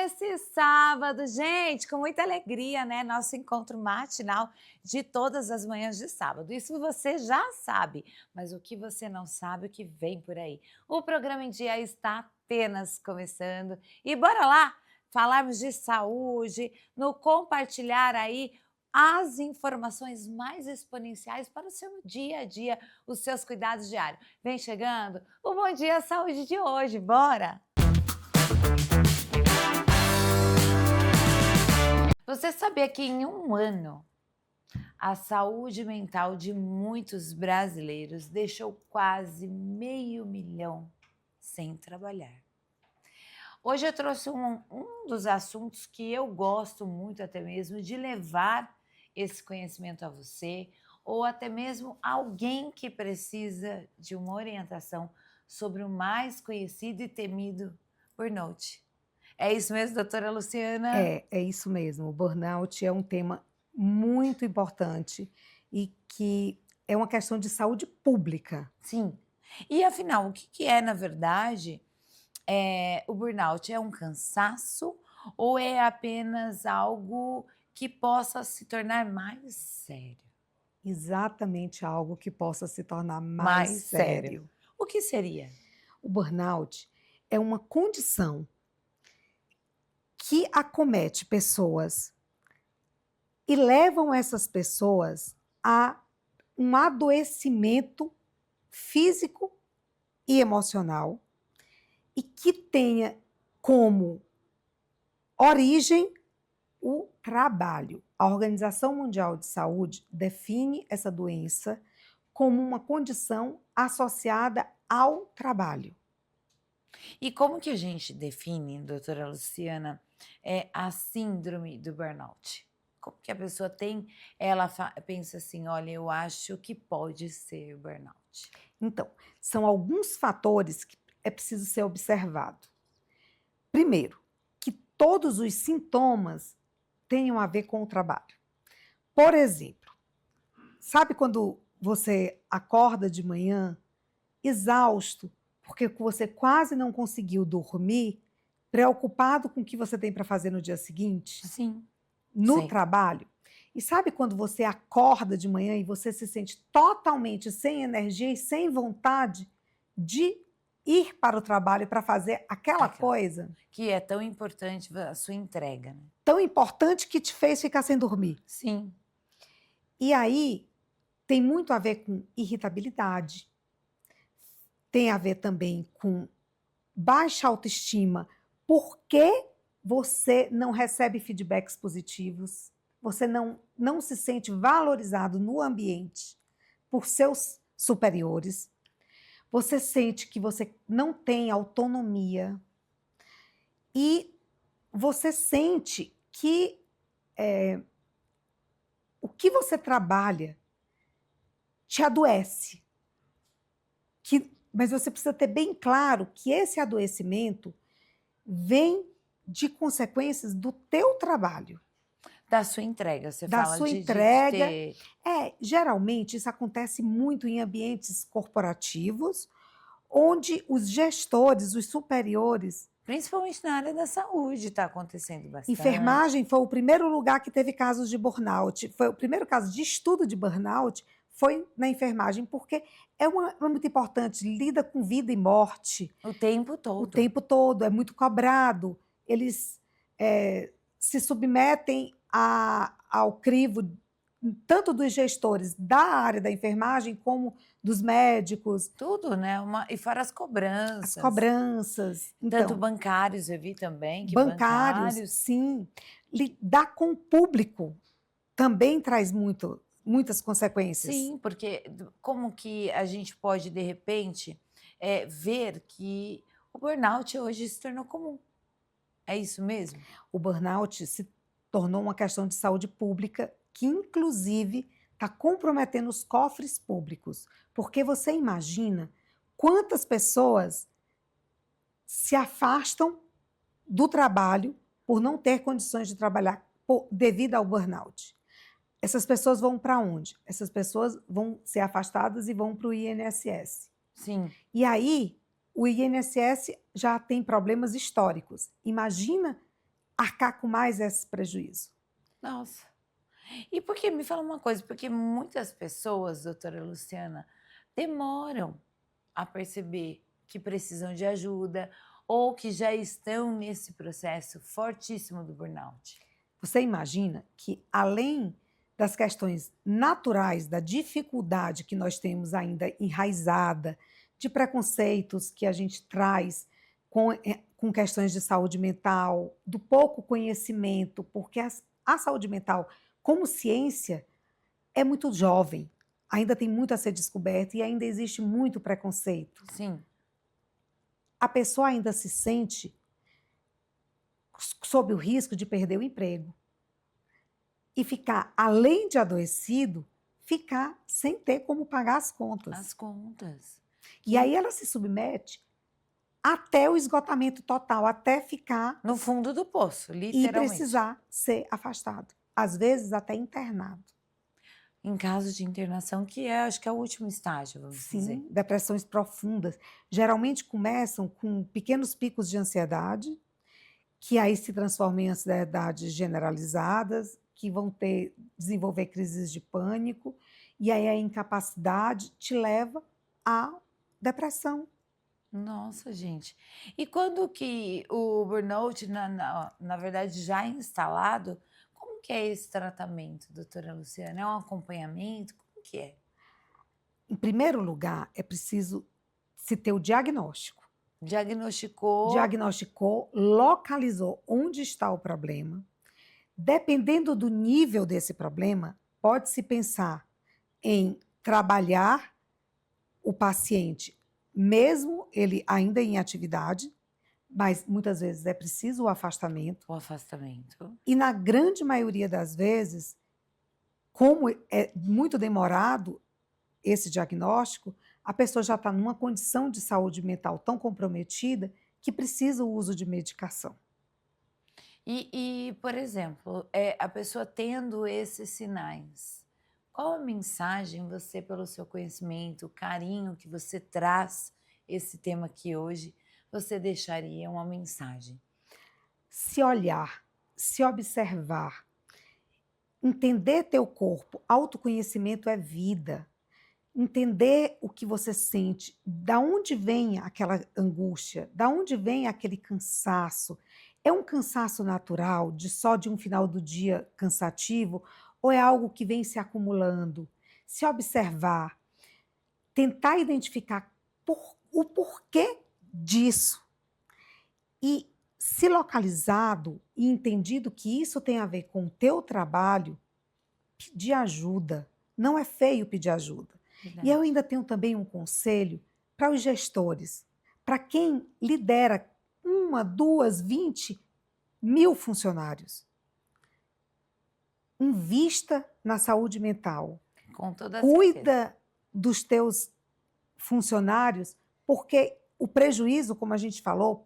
nesse sábado, gente, com muita alegria, né? Nosso encontro matinal de todas as manhãs de sábado. Isso você já sabe, mas o que você não sabe, o que vem por aí. O programa em dia está apenas começando e bora lá falarmos de saúde, no compartilhar aí as informações mais exponenciais para o seu dia a dia, os seus cuidados diários. Vem chegando o Bom Dia Saúde de hoje, bora! Você sabia que em um ano a saúde mental de muitos brasileiros deixou quase 500.000 sem trabalhar? Hoje eu trouxe um dos assuntos que eu gosto muito até mesmo de levar esse conhecimento a você, ou até mesmo alguém que precisa de uma orientação sobre o mais conhecido e temido burnout. É isso mesmo, doutora Luciana? É isso mesmo. O burnout é um tema muito importante e que é uma questão de saúde pública. Sim. E afinal, o que que é, na verdade, o burnout? É um cansaço ou é apenas algo que possa se tornar mais sério? Exatamente algo que possa se tornar mais Mais sério. sério. O que seria? O burnout é uma condição que acomete pessoas e levam essas pessoas a um adoecimento físico e emocional e que tenha como origem o trabalho. A Organização Mundial de Saúde define essa doença como uma condição associada ao trabalho. E como que a gente define, doutora Luciana, a síndrome do burnout? Como que a pessoa tem, ela pensa assim, olha, eu acho que pode ser burnout. Então, são alguns fatores que é preciso ser observado. Primeiro, que todos os sintomas tenham a ver com o trabalho. Por exemplo, sabe quando você acorda de manhã exausto, porque você quase não conseguiu dormir, preocupado com o que você tem para fazer no dia seguinte, Sim, no sei. trabalho? E sabe quando você acorda de manhã e você se sente totalmente sem energia e sem vontade de ir para o trabalho para fazer aquela Aquela coisa que é tão importante a sua entrega, né? tão importante que te fez ficar sem dormir? Sim, E aí tem muito a ver com irritabilidade, tem a ver também com baixa autoestima, porque você não recebe feedbacks positivos, você não se sente valorizado no ambiente por seus superiores, você sente que você não tem autonomia e você sente que o que você trabalha te adoece. Mas você precisa ter bem claro que esse adoecimento vem de consequências do teu trabalho, da sua entrega, você da fala sua de entrega. ter, Geralmente isso acontece muito em ambientes corporativos, onde os gestores, os superiores, principalmente na área da saúde, está acontecendo bastante. enfermagem foi o primeiro lugar que teve casos de burnout, foi o primeiro caso de estudo de burnout, foi na enfermagem, porque é muito importante, lida com vida e morte, O tempo o todo. tempo todo, é muito cobrado. Eles se submetem ao crivo tanto dos gestores da área da enfermagem como dos médicos, Tudo, né, e fora as as cobranças, cobranças. tanto Então, bancários, eu vi também que bancários, bancários, sim. Lidar com o público também traz muitas consequências. sim, porque como que a gente pode, de repente, ver que o burnout hoje se tornou comum, é isso mesmo? O burnout se tornou uma questão de saúde pública que, inclusive, está comprometendo os cofres públicos. Porque você imagina quantas pessoas se afastam do trabalho por não ter condições de trabalhar devido ao burnout. Essas pessoas vão para onde? Essas pessoas vão ser afastadas e vão para o INSS. Sim, E aí, o INSS já tem problemas históricos. Imagina arcar com mais esse prejuízo. Nossa. E por que, me fala uma coisa, porque muitas pessoas, doutora Luciana, demoram a perceber que precisam de ajuda ou que já estão nesse processo fortíssimo do burnout. Você imagina que, além das questões naturais, da dificuldade que nós temos ainda enraizada, de preconceitos que a gente traz com questões de saúde mental, do pouco conhecimento, porque a saúde mental, como ciência, é muito jovem, ainda tem muito a ser descoberto e ainda existe muito preconceito. Sim. A pessoa ainda se sente sob o risco de perder o emprego. E ficar, além de adoecido, ficar sem ter como pagar as contas. As contas. E aí ela se submete até o esgotamento total, até ficar No fundo do poço, e literalmente. precisar ser afastado. Às vezes até internado. Em caso de internação, que é, acho que é o último estágio, vamos dizer. Sim, depressões profundas. Geralmente começam com pequenos picos de ansiedade, que aí se transformam em ansiedades generalizadas, que vão desenvolver crises de pânico, e aí a incapacidade te leva à depressão. Nossa, gente. E quando que o burnout, na verdade, já instalado, como que é esse tratamento, doutora Luciana? É um acompanhamento? Como que é? Em primeiro lugar, é preciso se ter o diagnóstico. Diagnosticou, Diagnosticou, localizou onde está o problema. Dependendo do nível desse problema, pode-se pensar em trabalhar o paciente, mesmo ele ainda em atividade, mas muitas vezes é preciso o afastamento. o afastamento. E na grande maioria das vezes, como é muito demorado esse diagnóstico, a pessoa já está numa condição de saúde mental tão comprometida que precisa o uso de medicação. Por exemplo, a pessoa tendo esses sinais, qual a mensagem você, pelo seu conhecimento, o carinho que você traz esse tema aqui hoje, você deixaria uma mensagem? Se olhar, se observar, entender teu corpo, autoconhecimento é vida. Entender o que você sente, da onde vem aquela angústia, da onde vem aquele cansaço. É um cansaço natural, só de um final do dia cansativo, ou é algo que vem se acumulando? Se observar, tentar identificar o porquê disso. E se localizado e entendido que isso tem a ver com o teu trabalho, pedir ajuda. Não é feio pedir ajuda. E eu ainda tenho também um conselho para os gestores, para quem lidera 1, 2, 20 mil funcionários. Invista na saúde mental. Com toda certeza. Cuida dos teus funcionários, porque o prejuízo, como a gente falou,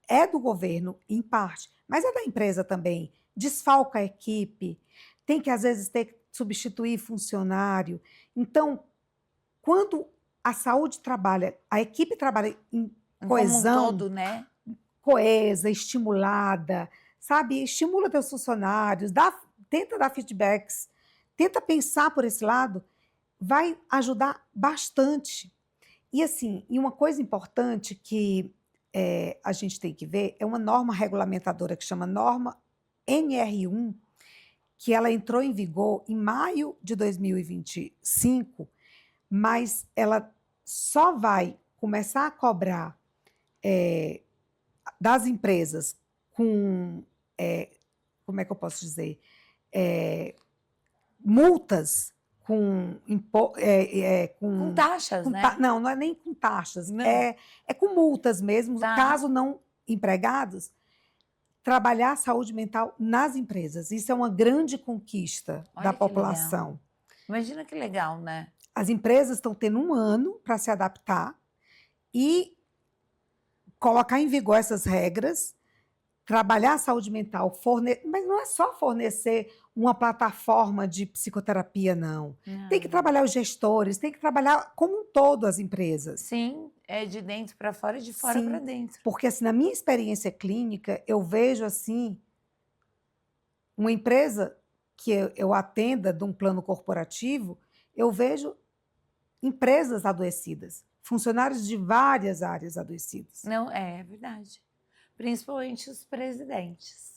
é do governo, em parte, mas é da empresa também. Desfalca a equipe, tem que, às vezes, ter que substituir funcionário. Então, quando a saúde trabalha, a equipe trabalha em coesão, como um todo, né? Coesa, estimulada, sabe? Estimula teus funcionários, tenta dar feedbacks, tenta pensar por esse lado, vai ajudar bastante. E assim, e uma coisa importante que a gente tem que ver é uma norma regulamentadora que chama norma NR1, que ela entrou em vigor em maio de 2025, mas ela só vai começar a cobrar das empresas com, como é que eu posso dizer, multas Com taxas, né? Não, não é nem com taxas, Não. é com multas mesmo, Tá. caso não empregados, trabalhar a saúde mental nas empresas. Isso é uma grande conquista Olha da que população. legal. Imagina que legal, né? As empresas estão tendo 1 ano para se adaptar e colocar em vigor essas regras, trabalhar a saúde mental, mas não é só fornecer uma plataforma de psicoterapia, não. Tem que trabalhar os gestores, tem que trabalhar como um todo as empresas. Sim, é de dentro para fora e de fora para dentro. Porque assim, na minha experiência clínica, eu vejo assim uma empresa que eu atenda de um plano corporativo, eu vejo empresas adoecidas, funcionários de várias áreas adoecidos. Não, é verdade. Principalmente os presidentes.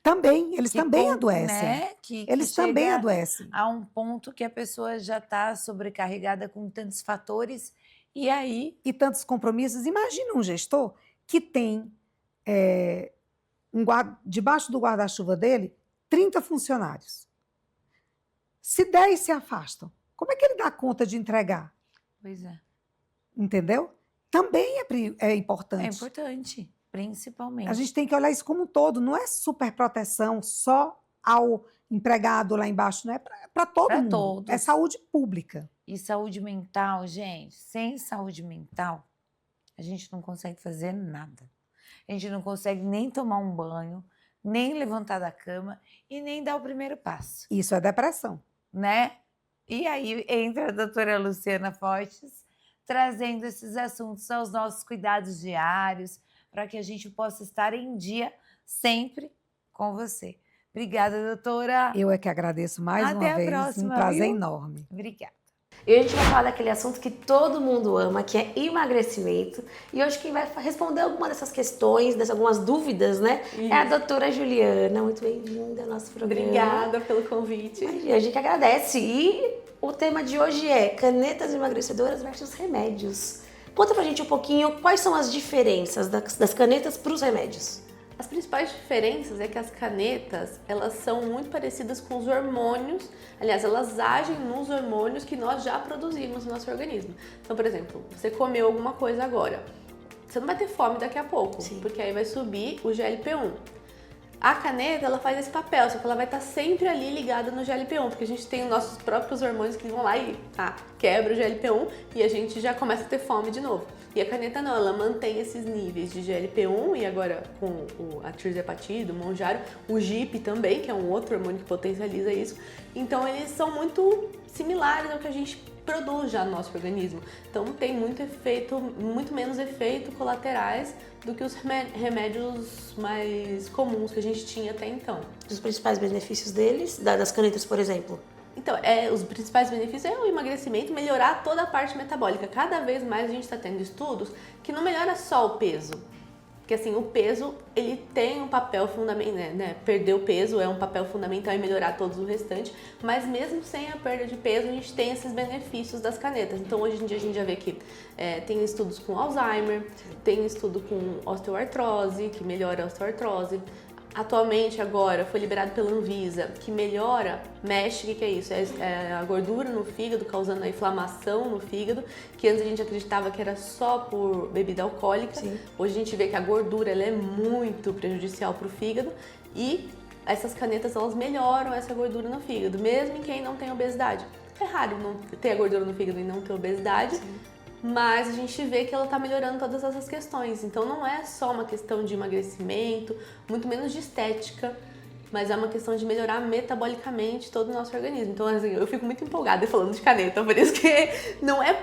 Também, eles também adoecem. Né? Eles também chega adoecem. a um ponto que a pessoa já está sobrecarregada com tantos fatores, e aí... E tantos compromissos. Imagina um gestor que tem, debaixo do guarda-chuva dele, 30 funcionários. Se 10 se afastam, como é que ele dá conta de entregar? Pois é. Entendeu? Também é importante. É importante, principalmente. A gente tem que olhar isso como um todo, não é superproteção só ao empregado lá embaixo, não é para todo mundo. Todos. É saúde pública. E saúde mental, gente, sem saúde mental, a gente não consegue fazer nada. A gente não consegue nem tomar um banho, nem levantar da cama e nem dar o primeiro passo. Isso é depressão. Né? E aí entra a doutora Luciana Fortes, trazendo esses assuntos aos nossos cuidados diários, para que a gente possa estar em dia sempre com você. Obrigada, doutora. Eu é que agradeço mais Até uma vez. Próxima, Um prazer viu? enorme. Obrigada. E hoje a gente vai falar daquele assunto que todo mundo ama, que é emagrecimento. E hoje quem vai responder alguma dessas questões, algumas dúvidas, né? Isso. É a doutora Juliana. Muito bem-vinda ao nosso programa. Obrigada pelo convite. A gente que agradece. E o tema de hoje é canetas emagrecedoras versus remédios. Conta pra gente um pouquinho quais são as diferenças das canetas para os remédios. As principais diferenças é que as canetas, elas são muito parecidas com os hormônios, aliás, elas agem nos hormônios que nós já produzimos no nosso organismo. Então, por exemplo, você comeu alguma coisa agora, você não vai ter fome daqui a pouco, Sim. porque aí vai subir o GLP-1. A caneta, ela faz esse papel, só que ela vai estar sempre ali ligada no GLP-1, porque a gente tem os nossos próprios hormônios que vão lá e quebra o GLP-1 e a gente já começa a ter fome de novo. E a caneta não, ela mantém esses níveis de GLP-1 e agora com a tirzepatida, o Mounjaro, o GIP também, que é um outro hormônio que potencializa isso. Então eles são muito similares ao que a gente produz já no nosso organismo. Então tem muito menos efeito colaterais do que os remédios mais comuns que a gente tinha até então. Os principais benefícios deles, das canetas, por exemplo? Então, os principais benefícios é o emagrecimento, melhorar toda a parte metabólica. Cada vez mais a gente está tendo estudos que não melhora só o peso. Porque assim, o peso, ele tem um papel fundamental, né? Perder o peso é um papel fundamental em melhorar todos o restante, mas mesmo sem a perda de peso, a gente tem esses benefícios das canetas. Então, hoje em dia, a gente já vê que tem estudos com Alzheimer, tem estudo com osteoartrose, que melhora a osteoartrose. Atualmente, agora, foi liberado pela Anvisa, que mexe, o que é isso? É a gordura no fígado, causando a inflamação no fígado, que antes a gente acreditava que era só por bebida alcoólica. Sim. Hoje a gente vê que a gordura ela é muito prejudicial para o fígado e essas canetas, elas melhoram essa gordura no fígado, mesmo em quem não tem obesidade. É raro não ter a gordura no fígado e não ter obesidade, Sim. Mas a gente vê que ela está melhorando todas essas questões. Então não é só uma questão de emagrecimento, muito menos de estética, mas é uma questão de melhorar metabolicamente todo o nosso organismo. Então assim, eu fico muito empolgada falando de caneta, por isso que não é...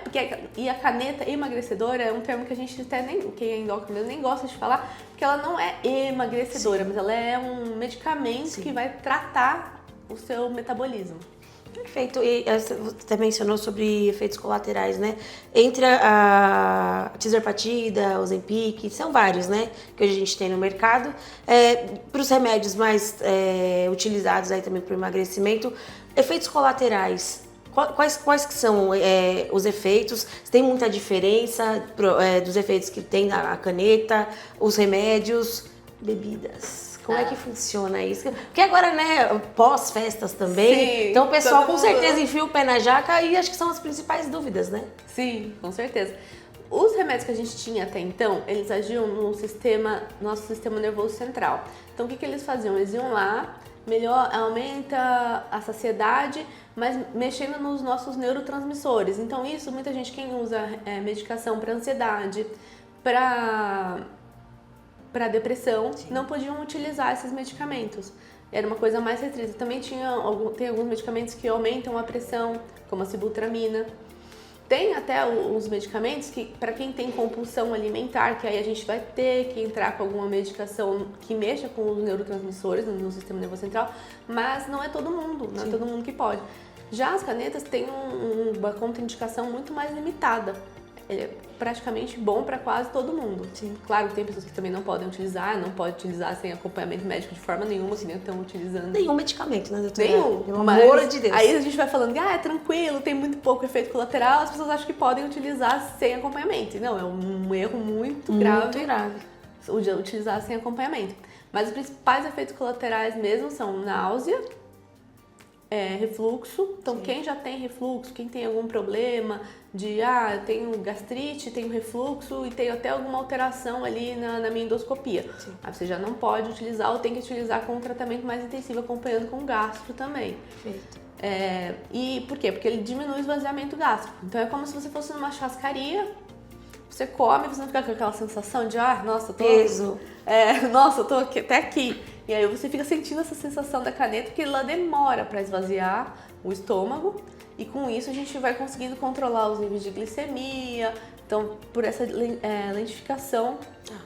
E a caneta emagrecedora é um termo que a gente até quem é endócrino nem gosta de falar, porque ela não é emagrecedora, Sim. mas ela é um medicamento Sim. que vai tratar o seu metabolismo. Perfeito. E você mencionou sobre efeitos colaterais, né? Entre a tirzepatida, o Ozempic, são vários, né? Que hoje a gente tem no mercado. Para os remédios mais utilizados aí também para o emagrecimento, efeitos colaterais, quais que são os efeitos? Tem muita diferença dos efeitos que tem a caneta, os remédios, bebidas? Como é que funciona isso? Porque agora, né, pós-festas também, Sim, então o pessoal com certeza enfia o pé na jaca e acho que são as principais dúvidas, né? Sim, com certeza. Os remédios que a gente tinha até então, eles agiam no nosso sistema nervoso central. Então o que eles faziam? Eles iam lá, aumenta a saciedade, mas mexendo nos nossos neurotransmissores. Então isso, muita gente, quem usa medicação para ansiedade, para depressão, Sim. não podiam utilizar esses medicamentos. Era uma coisa mais restrita. Também tem alguns medicamentos que aumentam a pressão, como a sibutramina. Tem até os medicamentos que, para quem tem compulsão alimentar, que aí a gente vai ter que entrar com alguma medicação que mexa com os neurotransmissores no sistema nervoso central, mas não é todo mundo, não é todo mundo que pode. Já as canetas têm uma contraindicação muito mais limitada. Ele é praticamente bom para quase todo mundo. Sim. Claro que tem pessoas que também não podem utilizar, não pode utilizar sem acompanhamento médico de forma nenhuma, que nem estão utilizando. Nenhum medicamento, né, doutora? Nenhum. Pelo amor de Deus. Aí a gente vai falando que é tranquilo, tem muito pouco efeito colateral, as pessoas acham que podem utilizar sem acompanhamento. Não, é um erro muito grave utilizar sem acompanhamento. Mas os principais efeitos colaterais mesmo são náusea, refluxo. Então, quem já tem refluxo, quem tem algum problema de, eu tenho gastrite, tenho refluxo e tenho até alguma alteração ali na minha endoscopia. Sim. Aí você já não pode utilizar ou tem que utilizar com um tratamento mais intensivo, acompanhando com gastro também. Perfeito. E por quê? Porque ele diminui o esvaziamento gástrico. Então, é como se você fosse numa churrascaria, você come, você não fica com aquela sensação de, nossa, eu tô... Peso. Nossa, eu tô até aqui. E aí você fica sentindo essa sensação da caneta, porque ela demora para esvaziar o estômago. E com isso a gente vai conseguindo controlar os níveis de glicemia. Então, por essa lentificação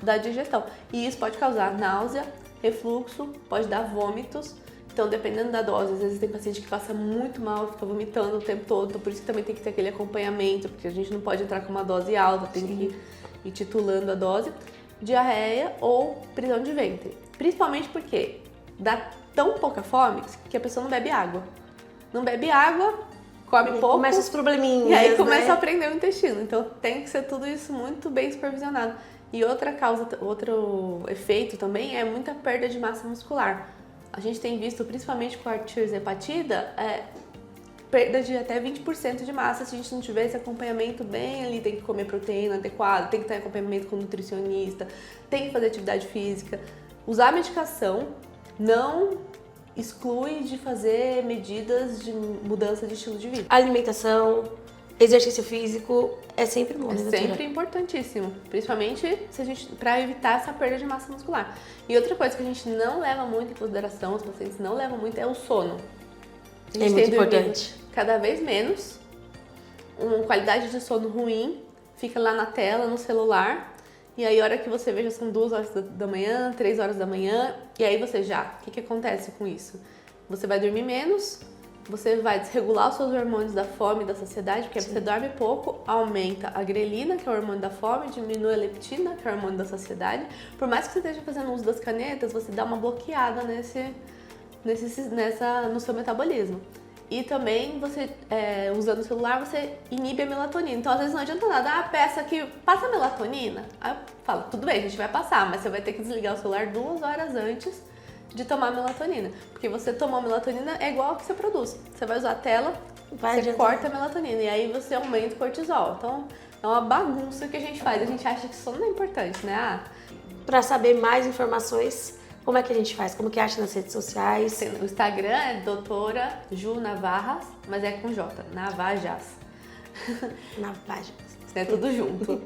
da digestão. E isso pode causar náusea, refluxo, pode dar vômitos. Então, dependendo da dose, às vezes tem paciente que passa muito mal, fica vomitando o tempo todo. Então, por isso que também tem que ter aquele acompanhamento, porque a gente não pode entrar com uma dose alta, tem que ir titulando a dose. Diarreia ou prisão de ventre. Principalmente porque dá tão pouca fome que a pessoa não bebe água. Não bebe água, come pouco. Começa os probleminhas, e aí começa né? a prender o intestino. Então tem que ser tudo isso muito bem supervisionado. E outro efeito também é muita perda de massa muscular. A gente tem visto, principalmente com a artrite hepatida, perda de até 20% de massa se a gente não tiver esse acompanhamento bem ali. Tem que comer proteína adequada, tem que ter acompanhamento com nutricionista, tem que fazer atividade física. Usar medicação não exclui de fazer medidas de mudança de estilo de vida. Alimentação, exercício físico é sempre bom, né, doutora? Sempre importantíssimo, principalmente para evitar essa perda de massa muscular. E outra coisa que a gente não leva muito em consideração, os pacientes não levam muito, é o sono. A gente É muito tem dormido importante. cada vez menos, uma qualidade de sono ruim, fica lá na tela, no celular. E aí, a hora que você vê, já são 2 horas da manhã, 3 horas da manhã, e aí o que acontece com isso? Você vai dormir menos, você vai desregular os seus hormônios da fome e da saciedade, porque você dorme pouco, aumenta a grelina, que é o hormônio da fome, diminui a leptina, que é o hormônio da saciedade. Por mais que você esteja fazendo uso das canetas, você dá uma bloqueada no seu metabolismo. E também, você usando o celular, você inibe a melatonina. Então, às vezes não adianta nada. Peça aqui, passa melatonina. Aí eu falo, tudo bem, a gente vai passar, mas você vai ter que desligar o celular 2 horas antes de tomar melatonina. Porque você tomou melatonina é igual ao que você produz. Você vai usar a tela, você corta a melatonina e aí você aumenta o cortisol. Então, é uma bagunça que a gente faz. A gente acha que sono não é importante, né? Para saber mais informações, como é que a gente faz? Como que acha nas redes sociais? O Instagram é doutora Ju Navarras, mas é com J, Navajas. Navajas. É tudo junto.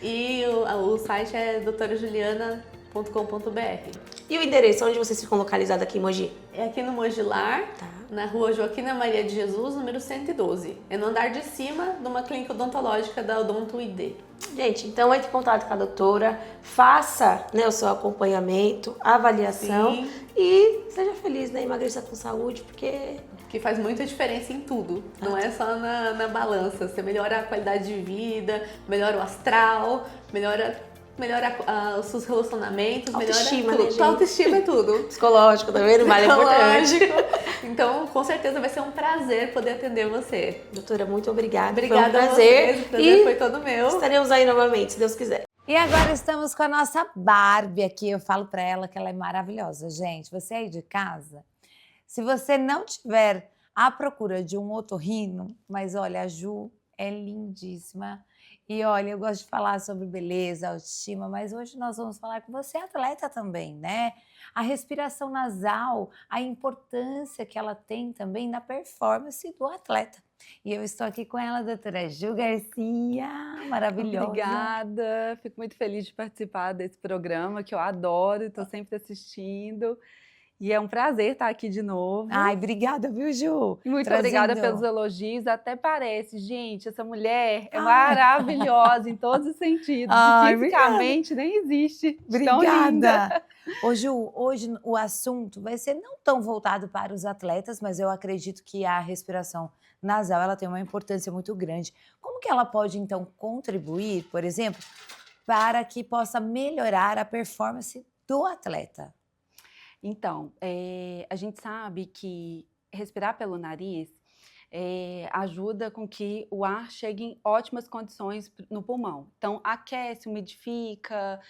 E o site é doutorajuliana.com.br. E o endereço, onde vocês ficam localizados aqui em Mogi? É aqui no Mogilar, Tá. na rua Joaquina Maria de Jesus, número 112. É no andar de cima de uma clínica odontológica da Odonto ID. Gente, então entre em contato com a doutora, faça, né, o seu acompanhamento, avaliação. Sim. E seja feliz, né? Emagreça com saúde, porque Que faz muita diferença em tudo. Não é só na balança. Você melhora a qualidade de vida, melhora o astral, melhora os seus relacionamentos, Autoestima, melhora tudo. né, gente? Autoestima é tudo. psicológico também não vale importante. Lógico. Então, com certeza vai ser um prazer poder atender você. Doutora, muito obrigada. Obrigada foi um a prazer. vocês. O prazer E foi todo meu. estaremos aí novamente, se Deus quiser. E agora estamos com a nossa Barbie aqui. Eu falo para ela que ela é maravilhosa. Gente, você aí de casa, se você não tiver à procura de um otorrino, mas olha, a Ju é lindíssima. E olha, eu gosto de falar sobre beleza, autoestima, mas hoje nós vamos falar com você, atleta também, né? A respiração nasal, a importância que ela tem também na performance do atleta. E eu estou aqui com ela, a doutora Ju Garcia, maravilhosa. Obrigada, fico muito feliz de participar desse programa que eu adoro, estou sempre assistindo. E é um prazer estar aqui de novo. Ai, obrigada, viu, Ju? Muito obrigada Trazendo- pelos elogios. Até parece, gente, essa mulher é maravilhosa em todos os sentidos. Ai, E fisicamente nem existe. de tão linda. Obrigada. Ô, Ju, hoje o assunto vai ser não tão voltado para os atletas, mas eu acredito que a respiração nasal ela tem uma importância muito grande. Como que ela pode, então, contribuir, por exemplo, para que possa melhorar a performance do atleta? Então, a gente sabe que respirar pelo nariz ajuda com que o ar chegue em ótimas condições no pulmão. Então, aquece, umidifica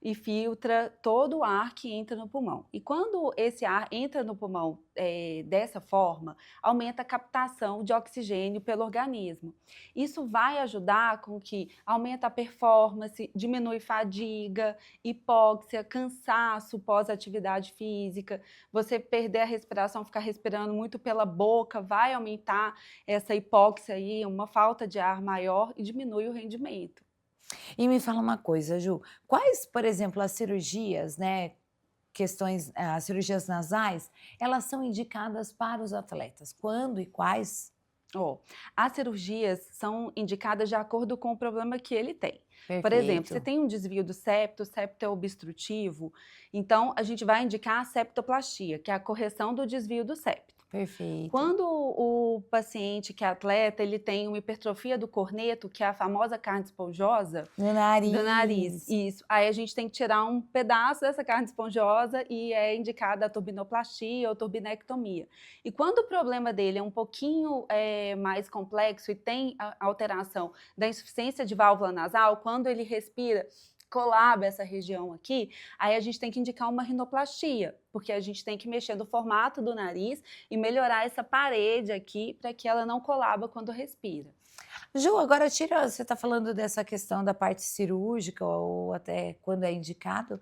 e filtra todo o ar que entra no pulmão. E quando esse ar entra no pulmão dessa forma, aumenta a captação de oxigênio pelo organismo. Isso vai ajudar com que aumenta a performance, diminui fadiga, hipóxia, cansaço pós-atividade física. Você perder a respiração, ficar respirando muito pela boca, vai aumentar essa hipóxia aí, uma falta de ar maior e diminui o rendimento. E me fala uma coisa, Ju, quais, por exemplo, as cirurgias, né, as cirurgias nasais, elas são indicadas para os atletas? Quando e quais? As cirurgias são indicadas de acordo com o problema que ele tem. Por Perfeito. exemplo, você tem um desvio do septo, o septo é obstrutivo, então a gente vai indicar a septoplastia, que é a correção do desvio do septo. Perfeito. Quando o paciente que é atleta, ele tem uma hipertrofia do corneto, que é a famosa carne esponjosa, No nariz. do nariz, isso. Aí a gente tem que tirar um pedaço dessa carne esponjosa e é indicada a turbinoplastia ou turbinectomia. E quando o problema dele é um pouquinho mais complexo e tem a alteração da insuficiência de válvula nasal, quando ele respira, colaba essa região aqui, aí a gente tem que indicar uma rinoplastia, porque a gente tem que mexer no formato do nariz e melhorar essa parede aqui para que ela não colaba quando respira. Ju, agora você está falando dessa questão da parte cirúrgica ou até quando é indicado.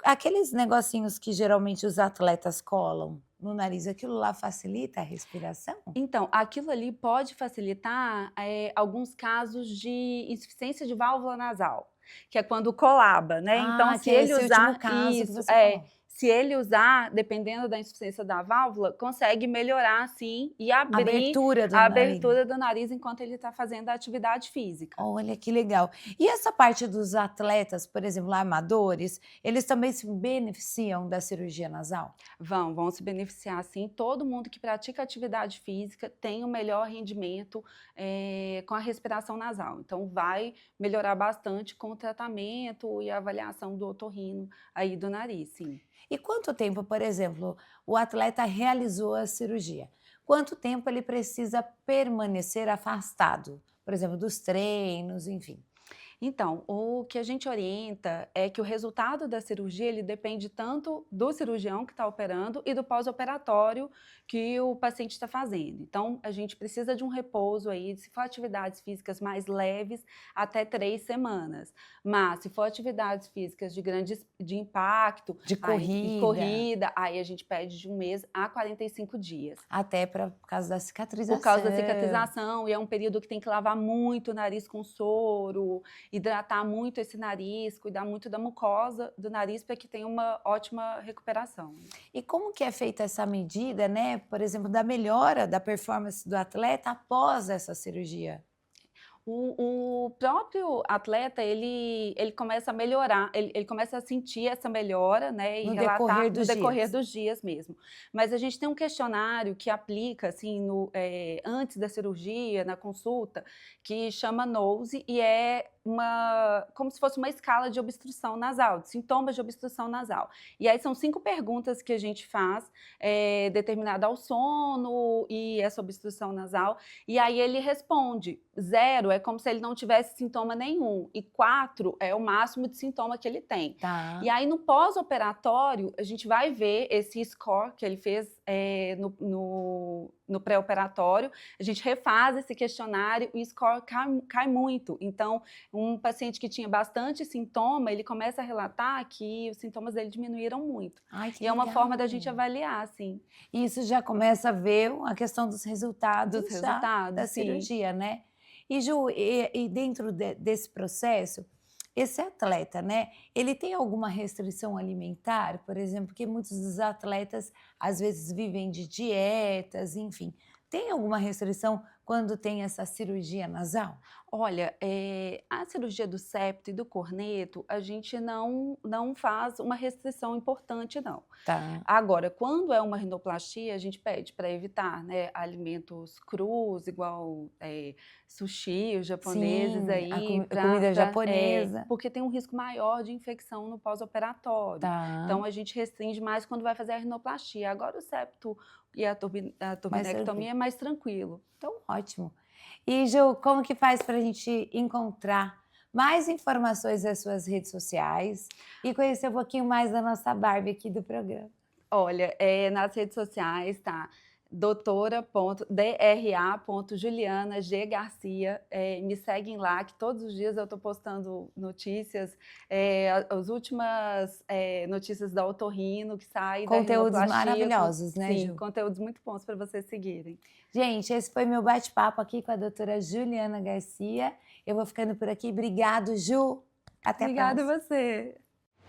Aqueles negocinhos que geralmente os atletas colam no nariz, aquilo lá facilita a respiração? Então, aquilo ali pode facilitar alguns casos de insuficiência de válvula nasal, que é quando colaba, né? Então, Ah, se que é ele esse usar último caso que isso, você falou. se ele usar, dependendo da insuficiência da válvula, consegue melhorar sim e abrir Abertura do a nariz. abertura do nariz enquanto ele está fazendo a atividade física. Olha que legal. E essa parte dos atletas, por exemplo, amadores, eles também se beneficiam da cirurgia nasal? Vão se beneficiar sim. Todo mundo que pratica atividade física tem um melhor rendimento com a respiração nasal. Então, vai melhorar bastante com o tratamento e a avaliação do otorrino aí do nariz, sim. E quanto tempo, por exemplo, o atleta realizou a cirurgia? Quanto tempo ele precisa permanecer afastado? Por exemplo, dos treinos, enfim. Então, o que a gente orienta é que o resultado da cirurgia ele depende tanto do cirurgião que está operando e do pós-operatório que o paciente está fazendo. Então, a gente precisa de um repouso aí, se for atividades físicas mais leves, até 3 semanas. Mas, se for atividades físicas de impacto, De corrida. aí a gente pede de 1 mês a 45 dias. Até por causa da cicatrização. Por causa da cicatrização, e é um período que tem que lavar muito o nariz com soro, hidratar muito esse nariz, cuidar muito da mucosa do nariz para que tenha uma ótima recuperação. E como que é feita essa medida, né? Por exemplo, da melhora da performance do atleta após essa cirurgia? O próprio atleta, ele começa a melhorar, ele começa a sentir essa melhora, né, e No relatar decorrer no dos decorrer dias. dos dias mesmo. Mas a gente tem um questionário que aplica, assim, antes da cirurgia, na consulta, que chama NOSE e é como se fosse uma escala de obstrução nasal, de sintomas de obstrução nasal. E aí são 5 perguntas que a gente faz, determinada ao sono e essa obstrução nasal, e aí ele responde. 0 é como se ele não tivesse sintoma nenhum, e 4 é o máximo de sintoma que ele tem. Tá. E aí no pós-operatório, a gente vai ver esse score que ele fez no pré-operatório, a gente refaz esse questionário e o score cai muito. Então, um paciente que tinha bastante sintoma, ele começa a relatar que os sintomas dele diminuíram muito. Ai, que E é uma legal. forma da gente avaliar, assim. E isso já começa a ver a questão dos resultados, Dos já resultados, da sim. cirurgia, né? E Ju, e dentro desse processo, esse atleta, né, ele tem alguma restrição alimentar, por exemplo, porque muitos dos atletas às vezes vivem de dietas, enfim. Tem alguma restrição quando tem essa cirurgia nasal? Olha, a cirurgia do septo e do corneto, a gente não faz uma restrição importante, não. Tá. Agora, quando é uma rinoplastia, a gente pede para evitar, né, alimentos crus, igual sushi, os japoneses Sim, a aí, comida japonesa. porque tem um risco maior de infecção no pós-operatório. Tá, Então, a gente restringe mais quando vai fazer a rinoplastia. Agora, o septo e a mais turbinectomia tranquilo. é mais tranquilo. Então, ótimo. E, Ju, como que faz para a gente encontrar mais informações das suas redes sociais e conhecer um pouquinho mais da nossa Barbie aqui do programa? Olha, nas redes sociais tá doutora.dra.juliana.g.garcia. Me seguem lá, que todos os dias eu estou postando notícias, as últimas notícias da Otorrino que sai da Conteúdos rinoplastia. maravilhosos, né, Sim, Ju? conteúdos muito bons para vocês seguirem. Gente, esse foi meu bate-papo aqui com a doutora Juliana Garcia. Eu vou ficando por aqui. Obrigado, Ju. Até a Obrigada a próxima. você.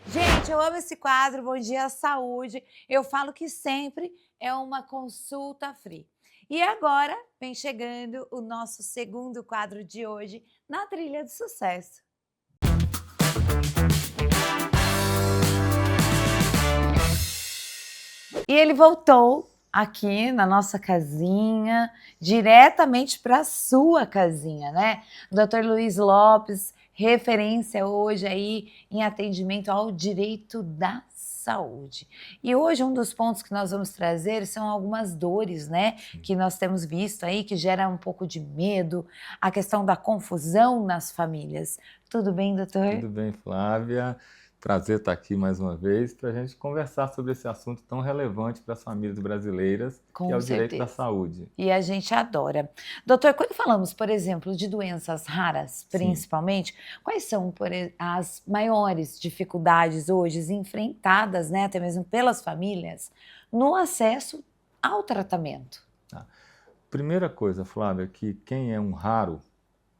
Gente, eu amo esse quadro, Bom Dia Saúde. Eu falo que sempre é uma consulta free. E agora vem chegando o nosso segundo quadro de hoje na Trilha do Sucesso. E ele voltou aqui na nossa casinha, diretamente para a sua casinha, né? Dr. Luiz Lopes, referência hoje aí em atendimento ao direito da saúde. E hoje um dos pontos que nós vamos trazer são algumas dores, né, que nós temos visto aí, que gera um pouco de medo, a questão da confusão nas famílias. Tudo bem, doutor? Tudo bem, Flávia? Prazer estar aqui mais uma vez para a gente conversar sobre esse assunto tão relevante para as famílias brasileiras, Com que é o direito da certeza. saúde. E a gente adora. Doutor, quando falamos, por exemplo, de doenças raras, Sim. principalmente, quais são as maiores dificuldades hoje enfrentadas, né, até mesmo pelas famílias, no acesso ao tratamento? Primeira coisa, Flávia, que quem é um raro,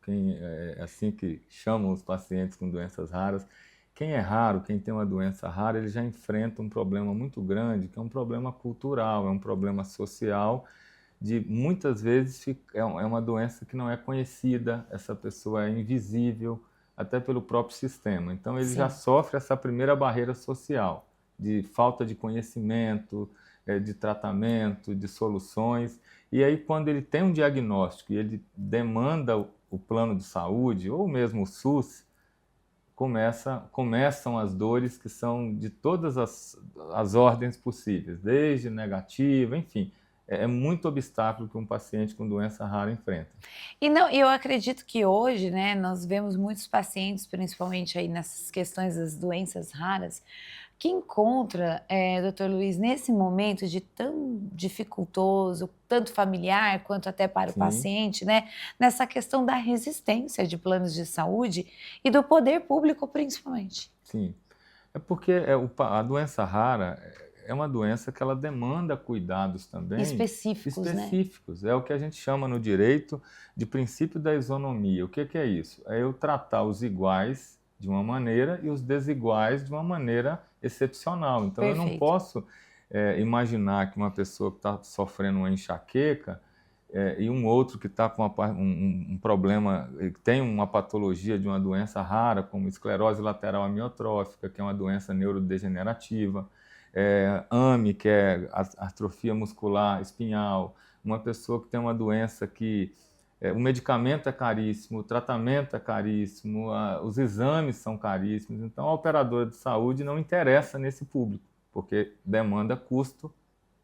quem é assim que chamam os pacientes com doenças raras, quem é raro, quem tem uma doença rara, ele já enfrenta um problema muito grande, que é um problema cultural, é um problema social, de muitas vezes é uma doença que não é conhecida, essa pessoa é invisível, até pelo próprio sistema. Então ele já Sim. sofre essa primeira barreira social, de falta de conhecimento, de tratamento, de soluções. E aí quando ele tem um diagnóstico e ele demanda o plano de saúde, ou mesmo o SUS, começam as dores que são de todas as ordens possíveis, desde negativa, enfim. É muito obstáculo que um paciente com doença rara enfrenta. E não, eu acredito que hoje, né, nós vemos muitos pacientes, principalmente aí nessas questões das doenças raras, que encontra, doutor Luiz, nesse momento de tão dificultoso, tanto familiar quanto até para o Sim. paciente, né, nessa questão da resistência de planos de saúde e do poder público, principalmente. Sim, é porque a doença rara é uma doença que ela demanda cuidados também Específicos, né? específicos. É o que a gente chama no direito de princípio da isonomia. O que é isso? É eu tratar os iguais de uma maneira e os desiguais de uma maneira excepcional. Então eu não Perfeito. posso imaginar que uma pessoa que está sofrendo uma enxaqueca e um outro que está com um problema, que tem uma patologia de uma doença rara, como esclerose lateral amiotrófica, que é uma doença neurodegenerativa, AME, que é atrofia muscular espinhal, uma pessoa que tem uma doença que o medicamento é caríssimo, o tratamento é caríssimo, os exames são caríssimos, então a operadora de saúde não interessa nesse público, porque demanda custo,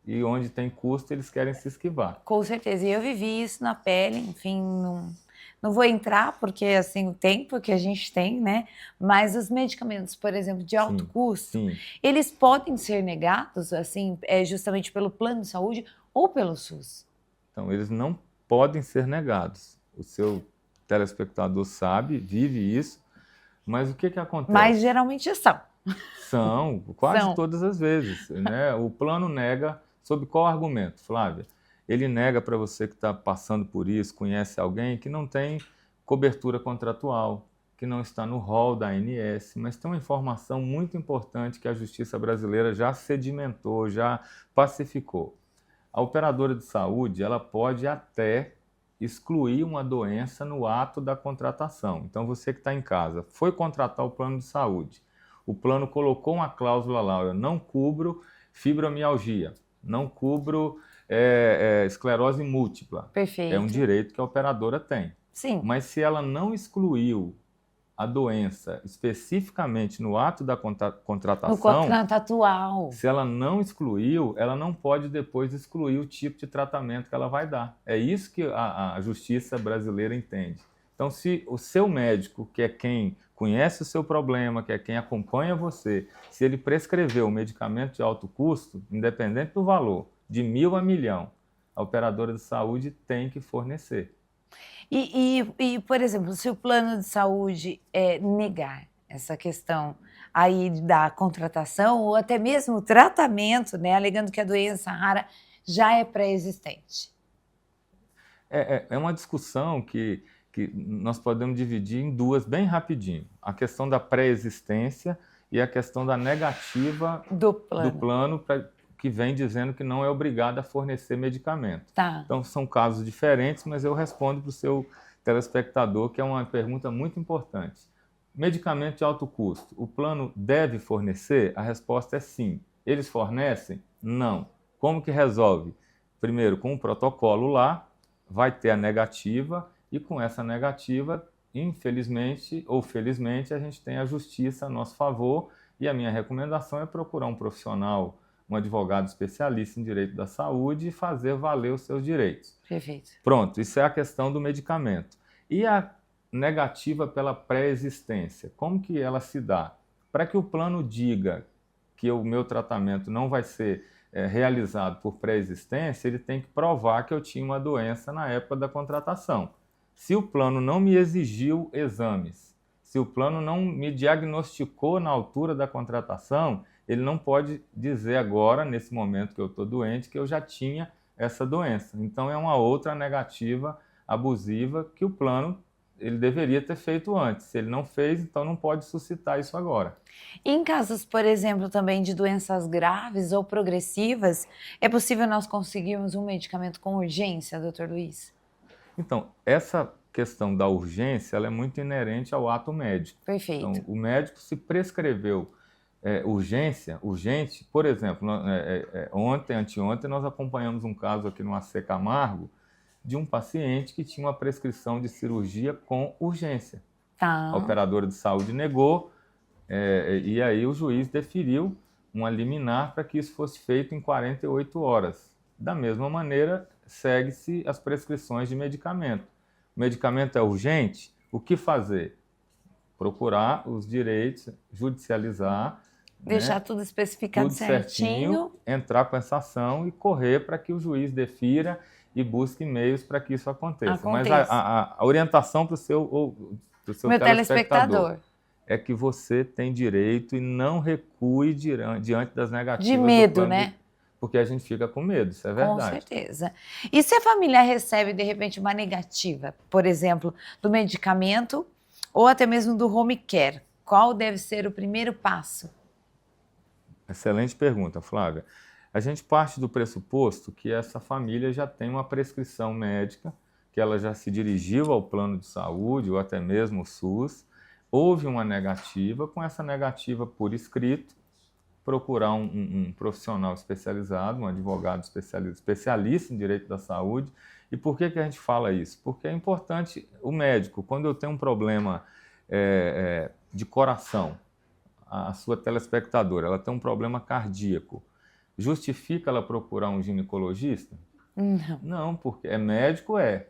e onde tem custo eles querem se esquivar. Com certeza, e eu vivi isso na pele, enfim, não vou entrar porque assim o tempo que a gente tem, né? Mas os medicamentos, por exemplo, de alto custo, Sim. eles podem ser negados, assim, justamente pelo plano de saúde ou pelo SUS. Então eles não podem ser negados. O seu telespectador sabe, vive isso, mas o que acontece? Mas geralmente são. São, quase São. todas as vezes, né? O plano nega, sob qual argumento, Flávia? Ele nega para você que está passando por isso, conhece alguém que não tem cobertura contratual, que não está no rol da ANS, mas tem uma informação muito importante que a justiça brasileira já sedimentou, já pacificou. A operadora de saúde, ela pode até excluir uma doença no ato da contratação. Então, você que está em casa, foi contratar o plano de saúde, o plano colocou uma cláusula lá, eu não cubro fibromialgia, não cubro esclerose múltipla. Perfeito. É um direito que a operadora tem. Sim. Mas se ela não excluiu a doença especificamente no ato da No contratação, contrato atual. se ela não excluiu, ela não pode depois excluir o tipo de tratamento que ela vai dar. É isso que a justiça brasileira entende. Então, se o seu médico, que é quem conhece o seu problema, que é quem acompanha você, se ele prescreveu um medicamento de alto custo, independente do valor, de 1.000 a 1.000.000, a operadora de saúde tem que fornecer. Por exemplo, se o plano de saúde negar essa questão aí da contratação ou até mesmo o tratamento, né, alegando que a doença rara já é pré-existente. É uma discussão que nós podemos dividir em duas bem rapidinho. A questão da pré-existência e a questão da negativa Do do plano. plano que vem dizendo que não é obrigado a fornecer medicamento. Tá. Então, são casos diferentes, mas eu respondo para o seu telespectador, que é uma pergunta muito importante. Medicamento de alto custo, o plano deve fornecer? A resposta é sim. Eles fornecem? Não. Como que resolve? Primeiro, com um protocolo lá, vai ter a negativa, e com essa negativa, infelizmente ou felizmente, a gente tem a justiça a nosso favor, e a minha recomendação é procurar um profissional, um advogado especialista em direito da saúde e fazer valer os seus direitos. Perfeito. Pronto, isso é a questão do medicamento. E a negativa pela pré-existência, como que ela se dá? Para que o plano diga que o meu tratamento não vai ser realizado por pré-existência, ele tem que provar que eu tinha uma doença na época da contratação. Se o plano não me exigiu exames, se o plano não me diagnosticou na altura da contratação, ele não pode dizer agora, nesse momento que eu estou doente, que eu já tinha essa doença. Então, é uma outra negativa abusiva que o plano ele deveria ter feito antes. Se ele não fez, então não pode suscitar isso agora. Em casos, por exemplo, também de doenças graves ou progressivas, é possível nós conseguirmos um medicamento com urgência, Dr. Luiz? Então, essa questão da urgência ela é muito inerente ao ato médico. Perfeito. Então, o médico se prescreveu urgente, por exemplo, anteontem, nós acompanhamos um caso aqui no AC Camargo de um paciente que tinha uma prescrição de cirurgia com urgência. Tá. A operadora de saúde negou, e aí o juiz deferiu uma liminar para que isso fosse feito em 48 horas. Da mesma maneira, segue-se as prescrições de medicamento. O medicamento é urgente, o que fazer? Procurar os direitos, judicializar, Deixar tudo especificado tudo certinho, entrar com essa ação e correr para que o juiz defira e busque meios para que isso aconteça. Mas a orientação para o seu Meu telespectador é que você tem direito e não recue diante das negativas. De medo, né? Porque a gente fica com medo, isso é verdade. Com certeza. E se a família recebe, de repente, uma negativa, por exemplo, do medicamento ou até mesmo do home care, qual deve ser o primeiro passo? Excelente pergunta, Flávia. A gente parte do pressuposto que essa família já tem uma prescrição médica, que ela já se dirigiu ao plano de saúde ou até mesmo o SUS, houve uma negativa, com essa negativa por escrito, procurar um profissional especializado, um advogado especialista em direito da saúde. E por que a gente fala isso? Porque é importante o médico, quando eu tenho um problema de coração, a sua telespectadora, ela tem um problema cardíaco, justifica ela procurar um ginecologista? Não. Não, porque médico Ele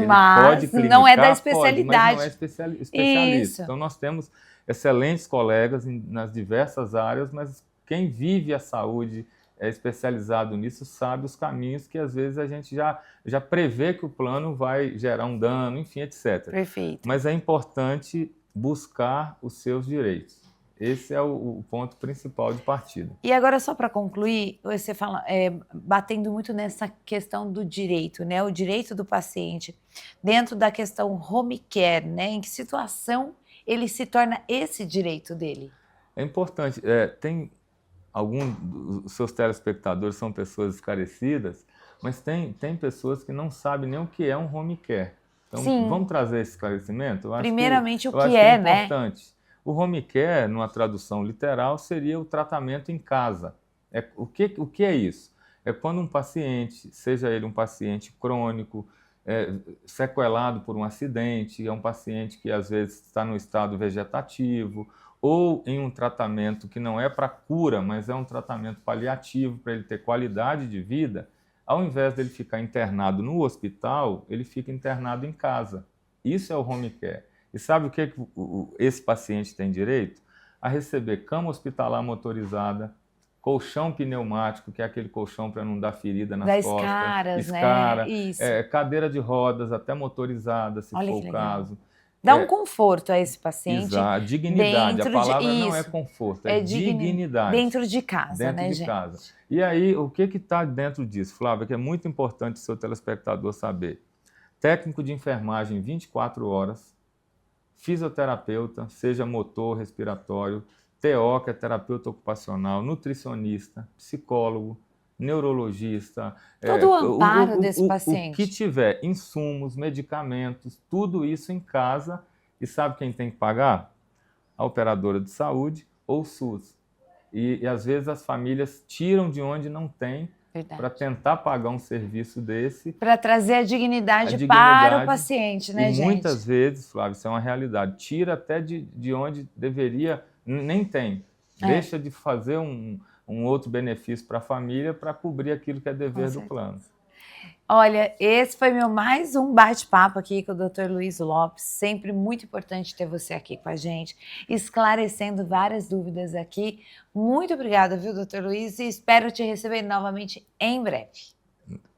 mas pode clinicar, não é da pode, especialidade. mas não é especialista. Isso. Então nós temos excelentes colegas nas diversas áreas, mas quem vive a saúde é especializado nisso sabe os caminhos que às vezes a gente já prevê que o plano vai gerar um dano, enfim, etc. Perfeito. Mas é importante buscar os seus direitos. Esse é o ponto principal de partida. E agora, só para concluir, você fala, batendo muito nessa questão do direito, né? O direito do paciente, dentro da questão home care, né? Em que situação ele se torna esse direito dele. É importante. Tem alguns dos seus telespectadores são pessoas esclarecidas, mas tem pessoas que não sabem nem o que é um home care. Então, Sim. vamos trazer esse esclarecimento? Primeiramente, Eu acho o que é, né? importante. O home care, numa tradução literal, seria o tratamento em casa. O que é isso? É quando um paciente, seja ele um paciente crônico, sequelado por um acidente, é um paciente que às vezes está no estado vegetativo, ou em um tratamento que não é para cura, mas é um tratamento paliativo para ele ter qualidade de vida, ao invés dele ficar internado no hospital, ele fica internado em casa. Isso é o home care. E sabe o que esse paciente tem direito? A receber cama hospitalar motorizada, colchão pneumático, que é aquele colchão para não dar ferida nas Das costas, escaras, escara, né? Isso. cadeira de rodas, até motorizada, se Olha for que o legal. caso. Dá um conforto a esse paciente. Exato, dignidade. dentro A palavra de, não é isso, conforto, é dignidade. Dentro de casa, Dentro né, de gente? casa. E aí, o que está dentro disso, Flávia, que é muito importante o seu telespectador saber? Técnico de enfermagem 24 horas, fisioterapeuta, seja motor, respiratório, TO, que é terapeuta ocupacional, nutricionista, psicólogo, neurologista. Todo o amparo desse O paciente. que tiver, insumos, medicamentos, tudo isso em casa. E sabe quem tem que pagar? A operadora de saúde ou o SUS. E às vezes as famílias tiram de onde não tem para tentar pagar um serviço desse. Para trazer a dignidade para o paciente, né, e gente? Muitas vezes, Flávio, isso é uma realidade. Tira até de onde deveria, nem tem. Deixa de fazer um outro benefício para a família para cobrir aquilo que é dever do plano. Olha, esse foi mais um bate-papo aqui com o Dr. Luiz Lopes. Sempre muito importante ter você aqui com a gente, esclarecendo várias dúvidas aqui. Muito obrigada, viu, Dr. Luiz? E espero te receber novamente em breve.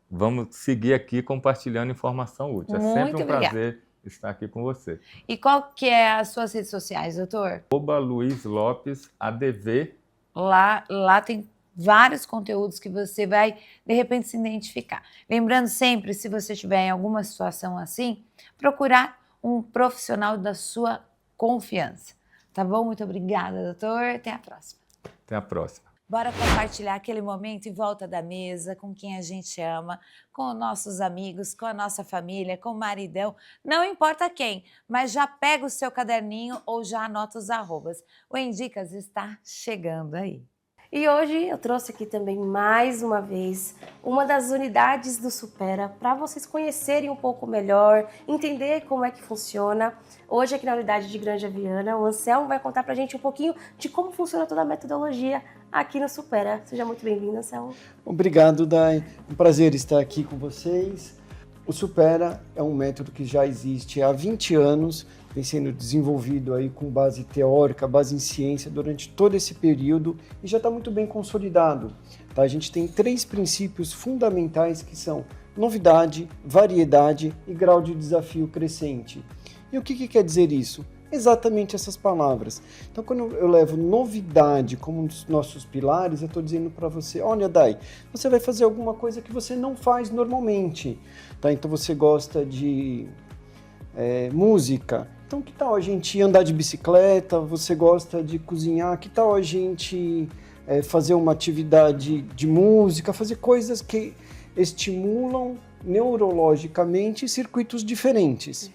Vamos seguir aqui compartilhando informação útil. É sempre um prazer estar aqui com você. E qual que é as suas redes sociais, doutor? Luiz Lopes ADV. Lá tem vários conteúdos que você vai, de repente, se identificar. Lembrando sempre, se você estiver em alguma situação assim, procurar um profissional da sua confiança. Tá bom? Muito obrigada, doutor. Até a próxima. Até a próxima. Bora compartilhar aquele momento em volta da mesa, com quem a gente ama, com os nossos amigos, com a nossa família, com o maridão, não importa quem, mas já pega o seu caderninho ou já anota os arrobas. O Endicas está chegando aí. E hoje eu trouxe aqui também, mais uma vez, uma das unidades do Supera para vocês conhecerem um pouco melhor, entender como é que funciona. Hoje aqui na unidade de Granja Viana, o Anselmo vai contar para a gente um pouquinho de como funciona toda a metodologia aqui no Supera. Seja muito bem-vindo, Anselmo. Obrigado, Dai. Um prazer estar aqui com vocês. O Supera é um método que já existe há 20 anos, vem sendo desenvolvido aí com base teórica, base em ciência durante todo esse período e já está muito bem consolidado. Tá? A gente tem 3 princípios fundamentais que são novidade, variedade e grau de desafio crescente. E o que quer dizer isso? Exatamente essas palavras. Então, quando eu levo novidade como um dos nossos pilares, eu estou dizendo para você, olha, Dai, você vai fazer alguma coisa que você não faz normalmente. Tá? Então, você gosta de música. Então, que tal a gente andar de bicicleta? Você gosta de cozinhar? Que tal a gente fazer uma atividade de música? Fazer coisas que estimulam neurologicamente circuitos diferentes.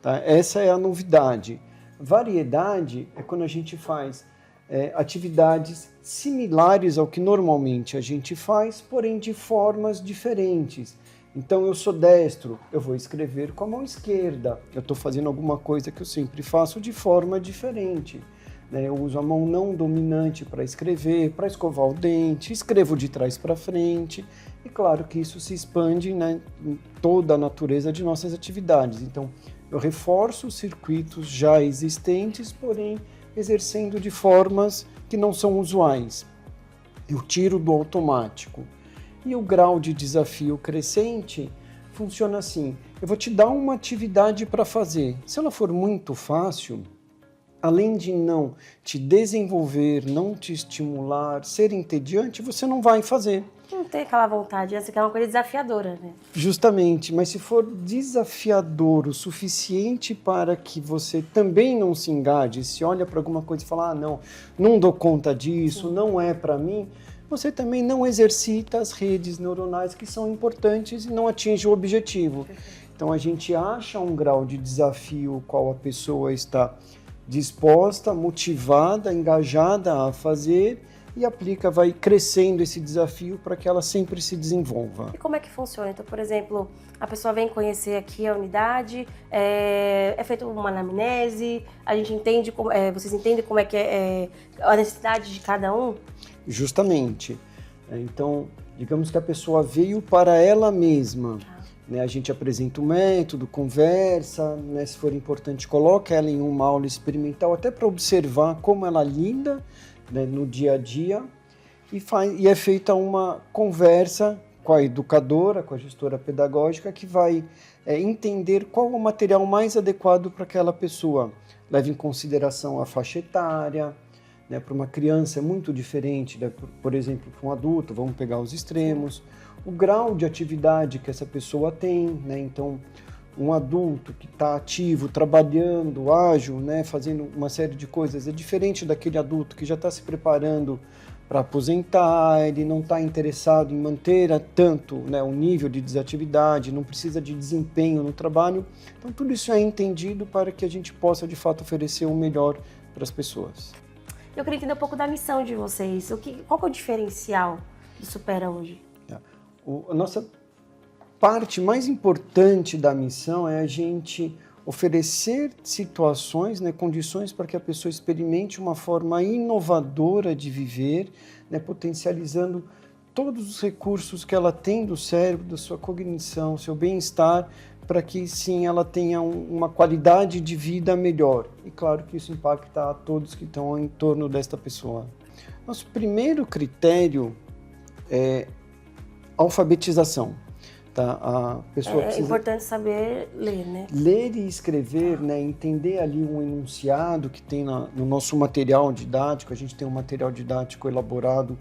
Tá? Essa é a novidade. Variedade é quando a gente faz atividades similares ao que normalmente a gente faz, porém de formas diferentes. Então eu sou destro, eu vou escrever com a mão esquerda. Eu estou fazendo alguma coisa que eu sempre faço de forma diferente. Né? Eu uso a mão não dominante para escrever, para escovar o dente, escrevo de trás para frente. E claro que isso se expande, né, em toda a natureza de nossas atividades. Então eu reforço os circuitos já existentes, porém exercendo de formas que não são usuais. Eu tiro do automático. E o grau de desafio crescente funciona assim. Eu vou te dar uma atividade para fazer. Se ela for muito fácil, além de não te desenvolver, não te estimular, ser entediante, você não vai fazer. Não tem aquela vontade, essa que é uma coisa desafiadora, né? Justamente, mas se for desafiador o suficiente para que você também não se engaje, se olha para alguma coisa e fala, não dou conta disso, não é para mim, você também não exercita as redes neuronais que são importantes e não atinge o objetivo. Então a gente acha um grau de desafio qual a pessoa está disposta, motivada, engajada a fazer e aplica, vai crescendo esse desafio para que ela sempre se desenvolva. E como é que funciona? Então, por exemplo, a pessoa vem conhecer aqui a unidade, é feita uma anamnese, a gente entende, vocês entendem como é que é a necessidade de cada um? Justamente. Então, digamos que a pessoa veio para ela mesma. Né? A gente apresenta o método, conversa, né? Se for importante, coloca ela em uma aula experimental, até para observar como ela lida, né, no dia a dia, e é feita uma conversa com a educadora, com a gestora pedagógica, que vai entender qual é o material mais adequado para aquela pessoa. Leva em consideração a faixa etária, né, para uma criança é muito diferente, né, por exemplo, para um adulto, vamos pegar os extremos, o grau de atividade que essa pessoa tem, né, então um adulto que está ativo, trabalhando, ágil, né, fazendo uma série de coisas, é diferente daquele adulto que já está se preparando para aposentar, ele não está interessado em manter tanto, né, o nível de desatividade, não precisa de desempenho no trabalho. Então tudo isso é entendido para que a gente possa de fato oferecer o melhor para as pessoas. Eu queria entender um pouco da missão de vocês. Qual que é o diferencial do Supera hoje? A nossa parte mais importante da missão é a gente oferecer situações, né, condições para que a pessoa experimente uma forma inovadora de viver, né, potencializando todos os recursos que ela tem do cérebro, da sua cognição, seu bem-estar, para que sim ela tenha uma qualidade de vida melhor. E claro que isso impacta a todos que estão em torno desta pessoa. Nosso primeiro critério é alfabetização. Tá? A pessoa precisa importante saber ler, né? Ler e escrever, né? Entender ali um enunciado que tem no nosso material didático. A gente tem um material didático elaborado